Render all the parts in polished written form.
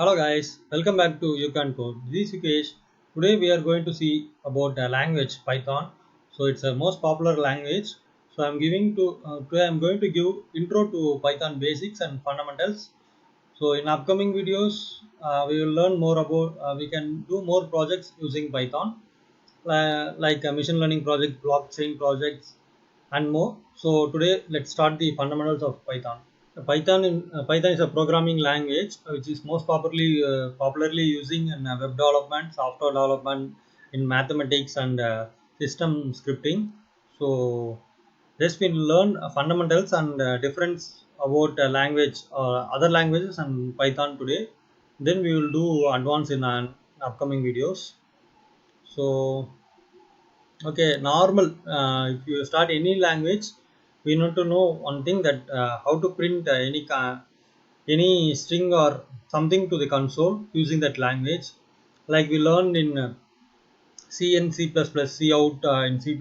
Hello guys, welcome back to You Can Code. This is Yukesh. Today we are going to see about a language Python. So it's a most popular language. So today I'm going to give intro to Python basics and fundamentals. So in upcoming videos we will learn more about we can do more projects using Python like a machine learning project, blockchain projects and more. So today let's start the fundamentals of Python. Python is a programming language which is most popularly using in web development, software development, in mathematics and system scripting. So just we learn fundamentals and difference about language other languages and Python today. Then we will do advance in upcoming videos. So okay, normal. If you start any language, we need to know one thing that how to print any string or something to the console using that language. Like we learned in C and C++, C out in C++,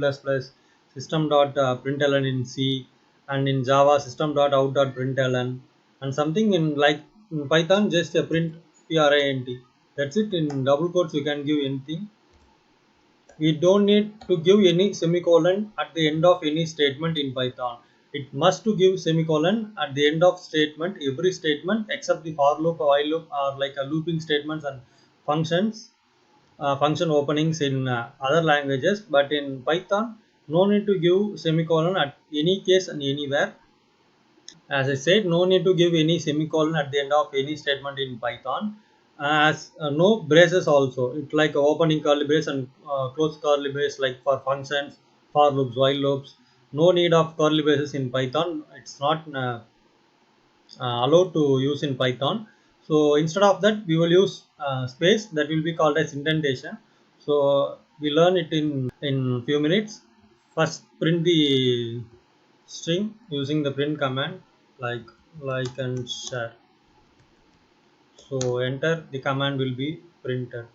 system dot println in C, and in Java system dot out dot println, and something in like in Python just a print print. That's it. In double quotes you can give anything. We don't need to give any semicolon at the end of any statement in Python. It must to give semicolon at the end of statement, every statement except the for loop, while loop, or like a looping statements and functions, function openings in other languages. But in Python, no need to give semicolon at any case and anywhere. As I said, no need to give any semicolon at the end of any statement in Python. As no braces also. It's like opening curly brace and close curly brace like for functions, for loops, while loops. No need of curly braces in Python. It's not allowed to use in Python. So instead of that, we will use space that will be called as indentation. So we learn it in few minutes. First, print the string using the print command like and share. So enter the command will be printed,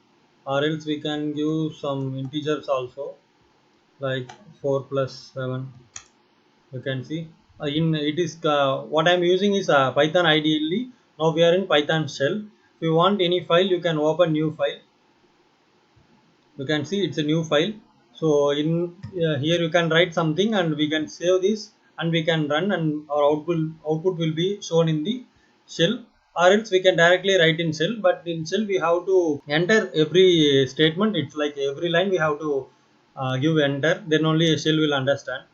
or else we can give some integers also like 4 plus 7. You can see in it is what I'm using is Python ideally. Now we are in Python shell. If you want any file, you can open new file. You can see it's a new file. So in here you can write something and we can save this and we can run, and our output will be shown in the shell, or else we can directly write in shell. But in shell we have to enter every statement. It's like every line we have to give enter, then only a shell will understand.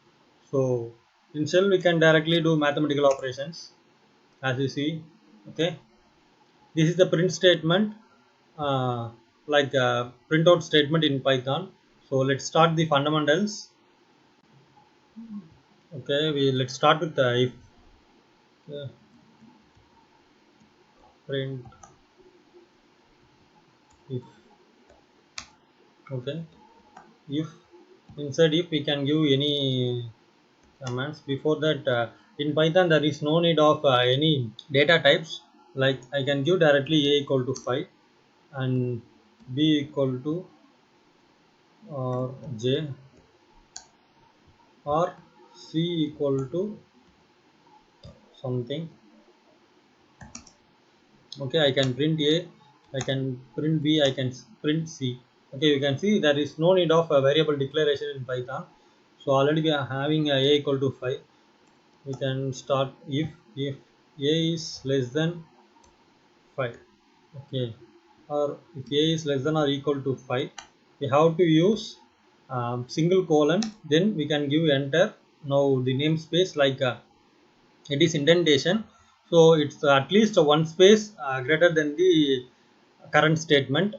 So in shell we can directly do mathematical operations, as you see. Okay, this is the print statement, uh, like a printout statement in Python. So let's start the fundamentals. Okay, we let's start with the if uh, print if. Okay, if inside if we can give any commands. Before that, in Python there is no need of any data types. Like I can give directly a equal to 5 and b equal to or j or c equal to something. Okay, I can print a, I can print b, I can print c. Okay, you can see there is no need of a variable declaration in Python. So already we are having a equal to 5. We can start if a is less than 5. Okay, or if a is less than or equal to 5, we have to use single colon, then we can give enter. Now the namespace, like it is indentation, so it's at least one space greater than the current statement.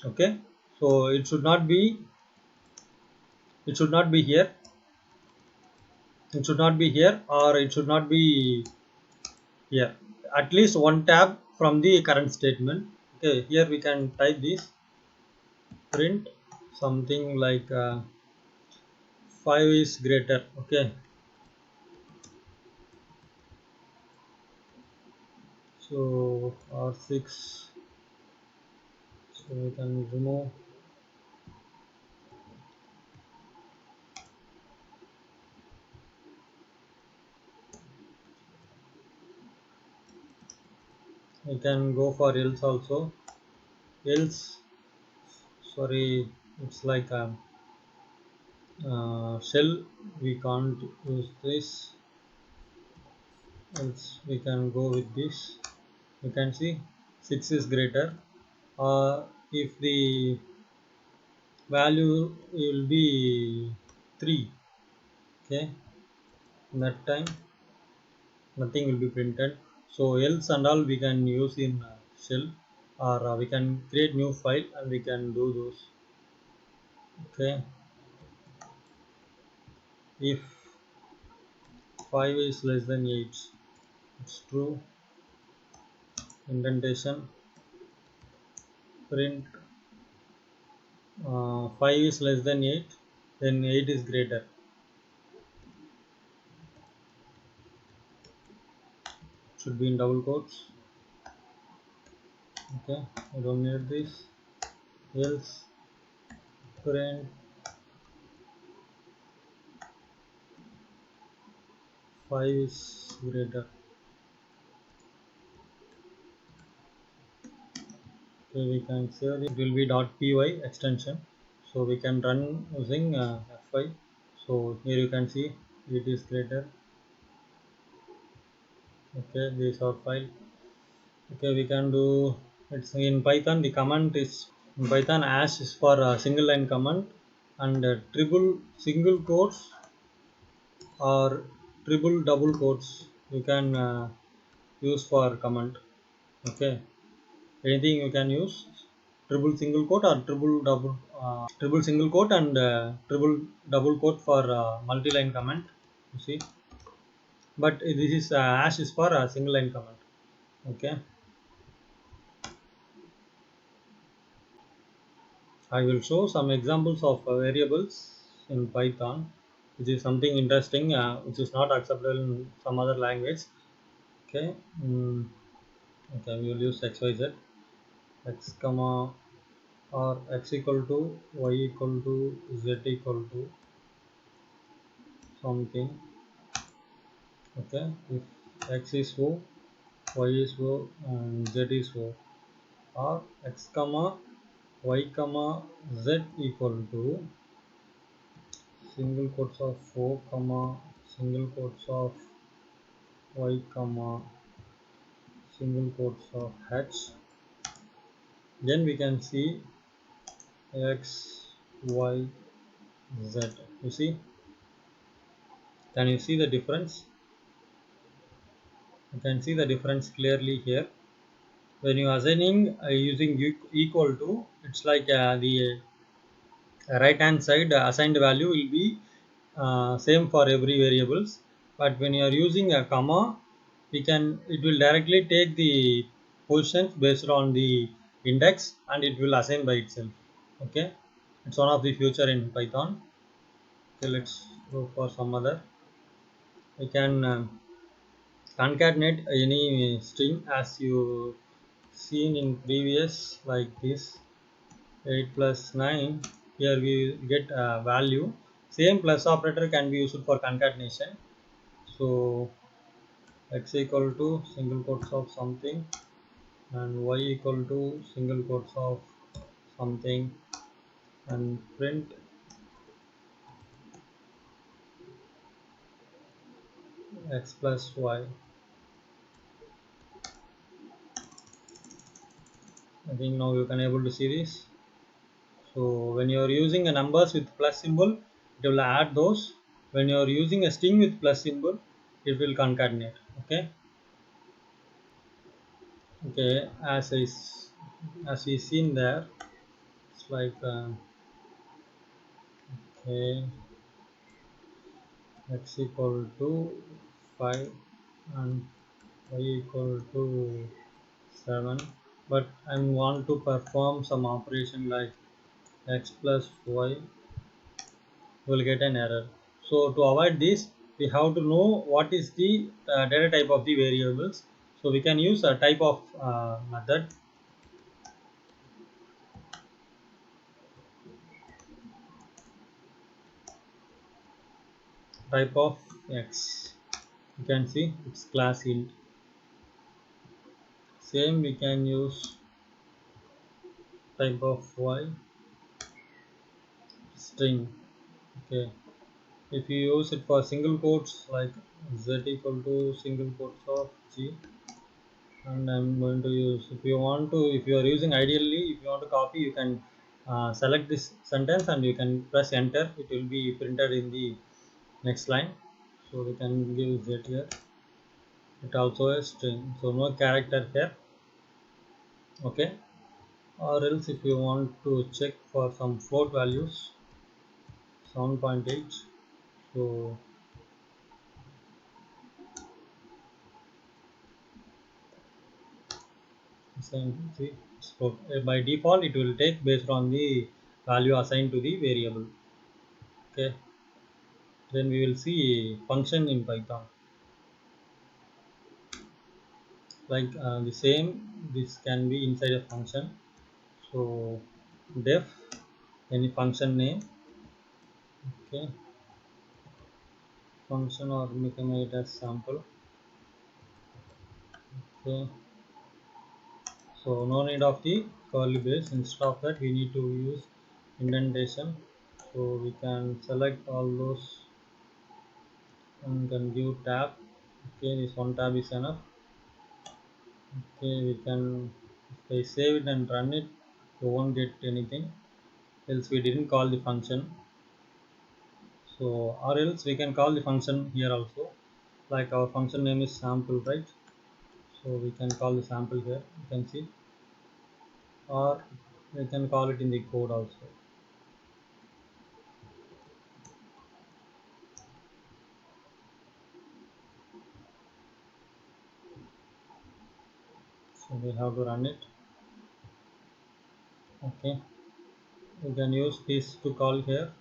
Okay, so it should not be here, it should not be here, or it should not be here. At least one tab from the current statement. Okay, here we can type this print something like 5 is greater. Okay, so or 6. So we can remove. We can go for else also. Else, sorry, it's like a shell. We can't use this. Else we can go with this. You can see 6 is greater. If the value will be 3, okay, that time nothing will be printed. So else and all we can use in shell, or we can create new file and we can do those. Okay, if 5 is less than 8, it's true. Indentation, print 5 is less than 8, then 8 is greater. Should be in double quotes. Okay, I don't need this. Else print 5 is greater. Okay, we can save it. It will be .py extension, so we can run using F5. So here you can see it is greater. Okay, this is our file. Okay, we can do, it's in Python. The command is in Python, hash is for single line command, and triple single quotes or triple double quotes you can use for command. Okay, anything you can use, triple single quote or triple single quote and triple double quote for multi-line command, you see. But this is hash is for a single line command. Okay, I will show some examples of variables in Python, which is something interesting, which is not acceptable in some other language. Okay, okay, we will use xyz, x comma, or x equal to y equal to z equal to something. Okay, if x is o, y is o, and z is o, or x comma y comma z equal to single quotes of o comma single quotes of y comma single quotes of h, then we can see x y z. You see, can you see the difference? You can see the difference clearly here. When you assigning using equal to, it's like the right hand side assigned value will be same for every variables, but when you are using a comma, it will directly take the positions based on the index and it will assign by itself. Okay, it's one of the feature in Python. Okay, let's go for some other. We can concatenate any string as you seen in previous, like this 8 plus 9. Here we get a value. Same plus operator can be used for concatenation. So x equal to single quotes of something and y equal to single quotes of something, and print x plus y. I think now you can able to see this. So when you are using a numbers with plus symbol, it will add those. When you are using a string with plus symbol, it will concatenate. Okay. Okay. As we seen there, it's like okay, x equal to 5 and y equal to 7. But I want to perform some operation like x plus y, will get an error. So to avoid this, we have to know what is the data type of the variables. So we can use a type of method. Type of x. You can see it's class int. same we can use type of y string. Okay, if you use it for single quotes like z equal to single quotes of g, and I'm going to use, if you want to, if you are using, ideally if you want to copy, you can select this sentence and you can press enter, it will be printed in the next line. So we can give z here, it also a string, so no character here. Okay, or else if you want to check for some float values, 7.8, so see, so by default it will take based on the value assigned to the variable. Okay, then we will see function in Python, like the same, this can be inside a function. So def any function name. Okay, function, or we can make it as sample. Okay, so no need of the curly brace, instead of that we need to use indentation. So we can select all those and can give tab. Okay, this one tab is enough. Okay, we can, if I save it and run it, you won't get anything, else we didn't call the function. So or else we can call the function here also, like our function name is sample, right? So we can call the sample here, you can see, or we can call it in the code also. So we have to run it. Okay, we can use this to call here,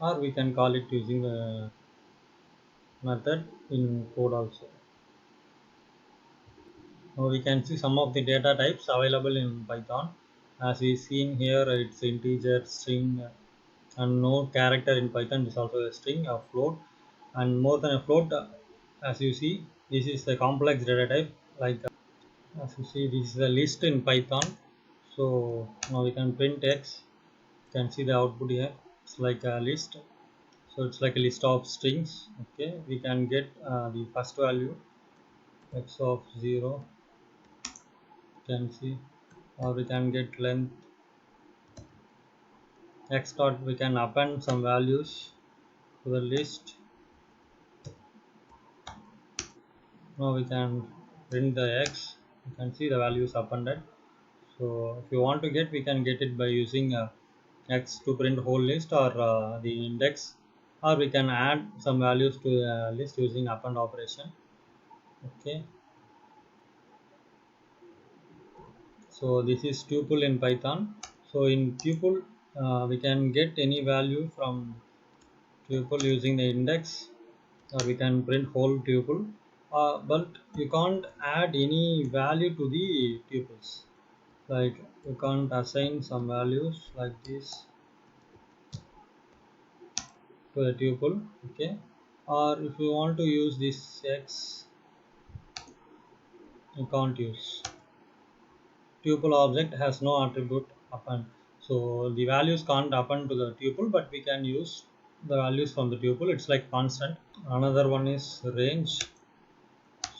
or we can call it using a method in code also. Now we can see some of the data types available in Python. As we seen here, it's integer, string, and no character in Python is also a string, a float, and more than a float. As you see, this is a complex data type. Like as you see, this is a list in Python. So now we can print x. You can see the output here. It's like a list. So it's like a list of strings. Okay, we can get the first value x of 0. You can see, or we can get length x dot. We can append some values to the list. Now we can print the x. You can see the values appended. So if you want to get, we can get it by using x to print whole list, or the index, or we can add some values to the list using append operation. Okay, so this is tuple in Python. So in tuple, we can get any value from tuple using the index, or we can print whole tuple, but you can't add any value to the tuples, like you can't assign some values like this to a tuple. Okay, or if you want to use this x, you can't use. Tuple object has no attribute append, so the values can't append to the tuple, but we can use the values from the tuple, it's like constant. Another one is range.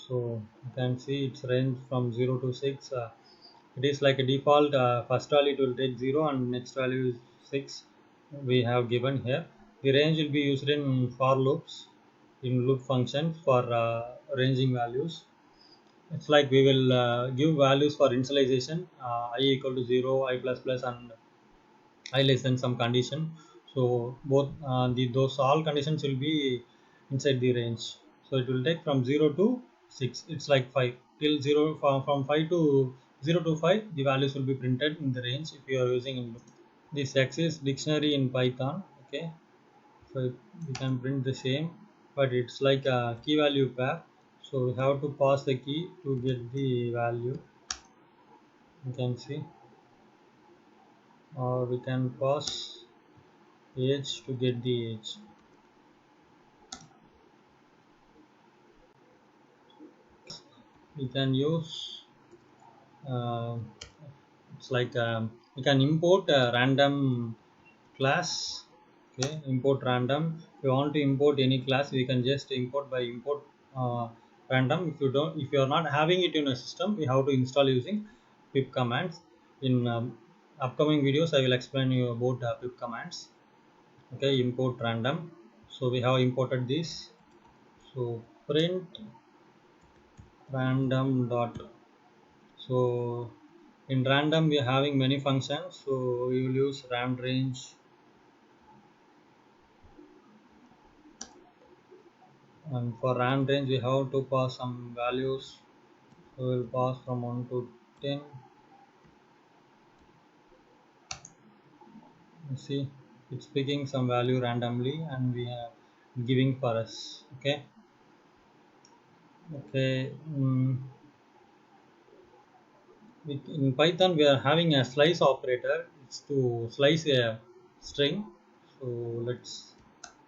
So you can see it's range from 0 to 6. It is like a default, first value it will take 0 and next value is 6 we have given here. The range will be used in for loops, in loop functions for ranging values. It's like we will give values for initialization, I equal to 0, I plus plus, and I less than some condition. So both those all conditions will be inside the range. So it will take from 0 to 6, it's like 5 till 0, from 5 to 0 to 5 the values will be printed in the range if you are using in loop. This x is dictionary in Python. Okay, so we can print the same, but it's like a key value pair, so we have to pass the key to get the value. You can see, or we can pass age to get the age. we can use uh, it's like we can import a random class. Okay, import random. If you want to import any class, we can just import by import random. If you are not having it in a system, we have to install using pip commands. In upcoming videos I will explain you about pip commands. Okay, import random. So we have imported this. So print random dot. So in random we are having many functions, so we will use ram range, and for ram range we have to pass some values. So we will pass from 1 to 10. You see, it's picking some value randomly and we are giving for us. Okay. Okay. In Python we are having a slice operator. It's to slice a string. So let's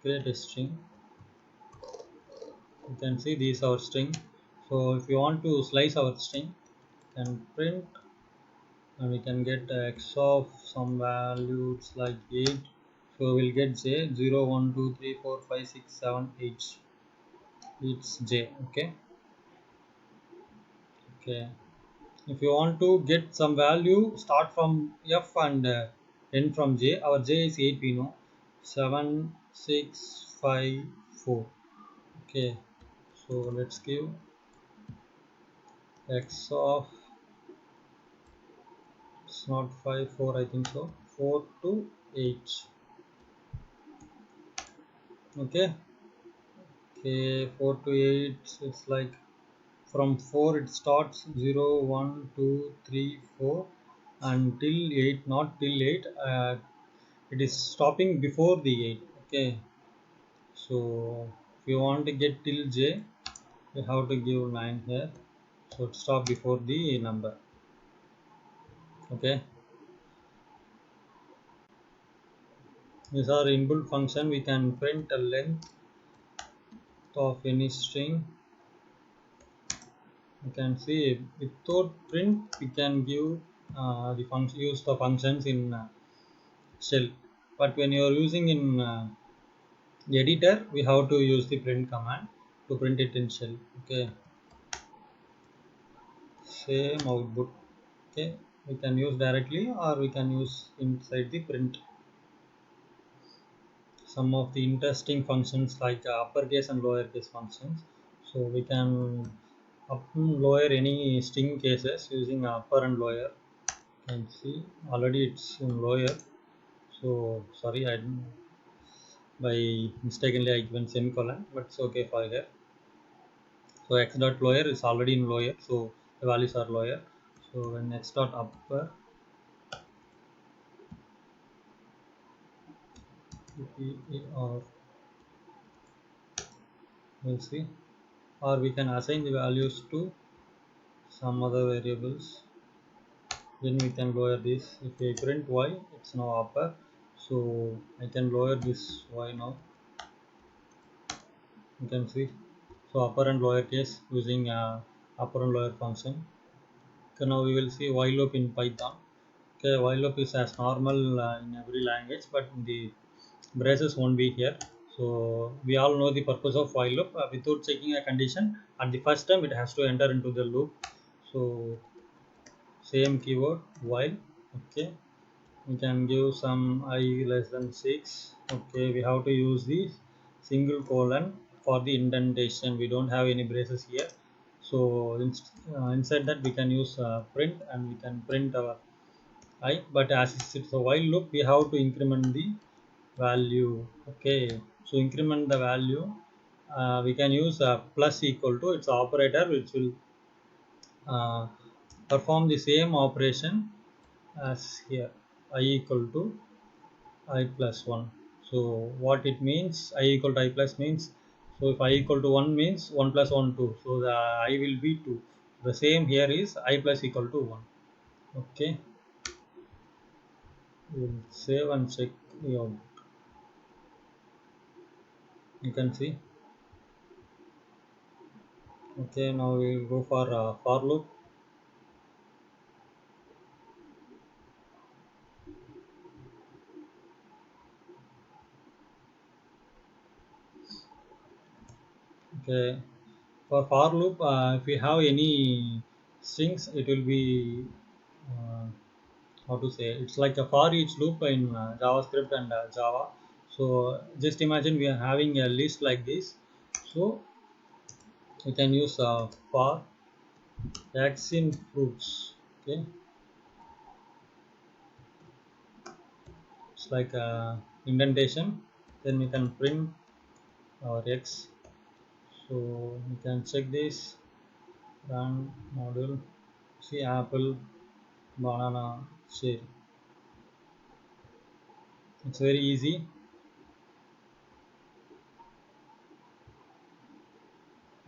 create a string. You can see this is our string. So if you want to slice our string, you can print and we can get x of some values like 8. So we'll get j 0 1 2 3 4 5 6 7 8. It's j. Okay. Okay. If you want to get some value, start from f and end from j. Our j is 8, we know. 7 6 5 4. Okay. So let's give x of, it's not 5 4, I think so, 4 to 8. Okay. Okay, 4 to 8, it's like from 4 it starts 0 1 2 3 4 until 8, not till 8. It is stopping before the 8. Okay, so if you want to get till j, you have to give 9 here, so it stop before the number. Okay, these are inbuilt function. We can print a length of any string. You can see without print we can give the function, use the functions in shell, but when you are using in editor we have to use the print command to print it in shell. Okay, same output. Okay, we can use directly or we can use inside the print. Some of the interesting functions like uppercase and lowercase functions. So we can up and lower any string cases using upper and lower. You can see already it's in lower. So sorry, I by mistakenly I given semicolon, but it's okay for here. So x dot lower is already in lower, so the values are lower. So when x dot upper, or we'll see, or we can assign the values to some other variables. Then we can lower this. If I print y, it's now upper, so I can lower this y now. You can see, so upper and lower case using upper and lower function. Okay, now we will see while loop in Python. Okay, while loop is as normal in every language, but the braces won't be here. So we all know the purpose of while loop. Without checking a condition at the first time, it has to enter into the loop. So same keyword while. Okay, we can give some I less than 6. Okay, we have to use the single colon for the indentation. We don't have any braces here, so inside that we can use print, and we can print our I. But as it's a while loop, we have to increment the value. Okay, so increment the value, we can use plus equal to, its operator which will uh, perform the same operation as here, I equal to I plus 1. So what it means, I equal to I plus means, so if I equal to 1 means 1 plus 1 2, so the I will be 2. The same here is I plus equal to 1. Okay, we'll save and check the output. You can see Okay, now we'll go for loop. Okay, for loop, if we have any strings, it will be uh, how to say, it's like a for each loop in JavaScript and Java. So just imagine we are having a list like this. So we can use for x in fruits. Okay, it's like indentation. Then we can print our x. So we can check this run module. See apple, banana, cherry. It's very easy.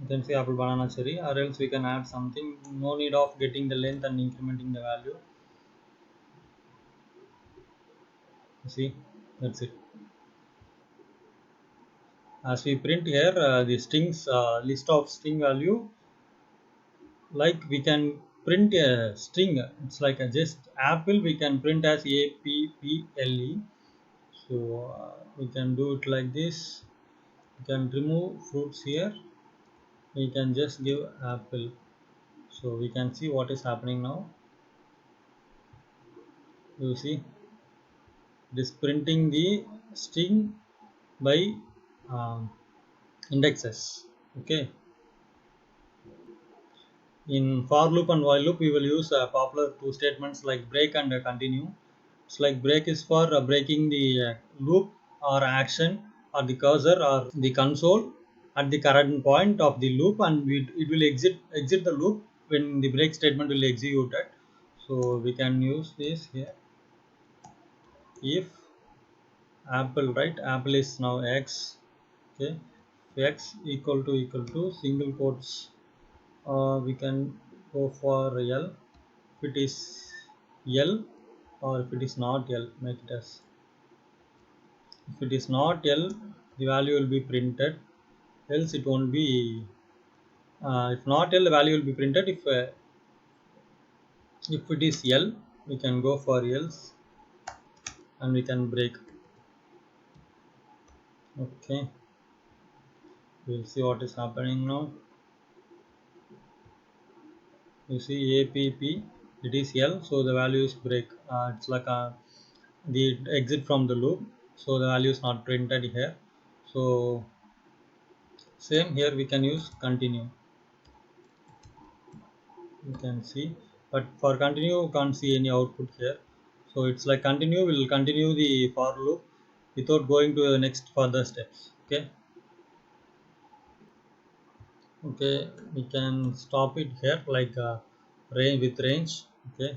You can say apple, banana, cherry, or else we can add something. No need of getting the length and incrementing the value. You see, that's it. As we print here, the strings list of string value, like we can print a string. It's like a just apple. We can print as apple. So we can do it like this. We can remove fruits here. We can just give apple. So we can see what is happening now. You see, it is printing the string by um, indexes. Okay. In for loop and while loop, we will use popular two statements like break and continue. It's like break is for breaking the loop or action or the cursor or the console at the current point of the loop, and it will exit the loop when the break statement will execute it. So we can use this here. If apple, right, apple is now x. Okay, x equal to single quotes, we can go for L. If it is L, or if it is not L, make it as. If it is not L, the value will be printed. Else it won't be. If not L, the value will be printed. If it is L, we can go for else, and we can break. Okay, we'll see what is happening now. You see app, it is L, so the value is break. It's like the exit from the loop, so the value is not printed here. So same here, we can use continue. You can see, but for continue you can't see any output here. So it's like continue will continue the for loop without going to the next further steps. Okay. Okay, we can stop it here, like range with range. Okay,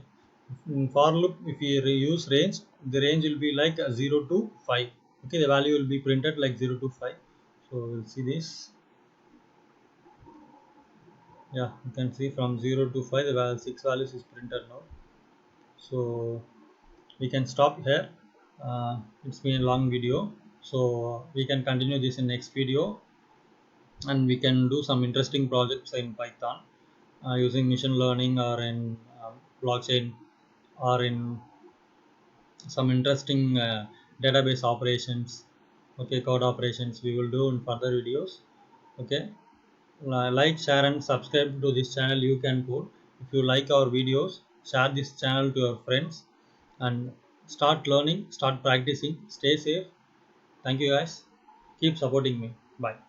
in for loop, if we use range, the range will be like 0 to 5. Okay, the value will be printed like 0 to 5. So we'll see this. Yeah, you can see from 0 to 5 the value, 6 values is printed now. So we can stop here. It's been a long video, so we can continue this in next video, and we can do some interesting projects in Python using machine learning, or in blockchain, or in some interesting database operations. Okay, code operations we will do in further videos. Okay, like, share, and subscribe to this channel. You can code. If you like our videos, share this channel to your friends, and start learning, start practicing. Stay safe. Thank you guys. Keep supporting me. Bye.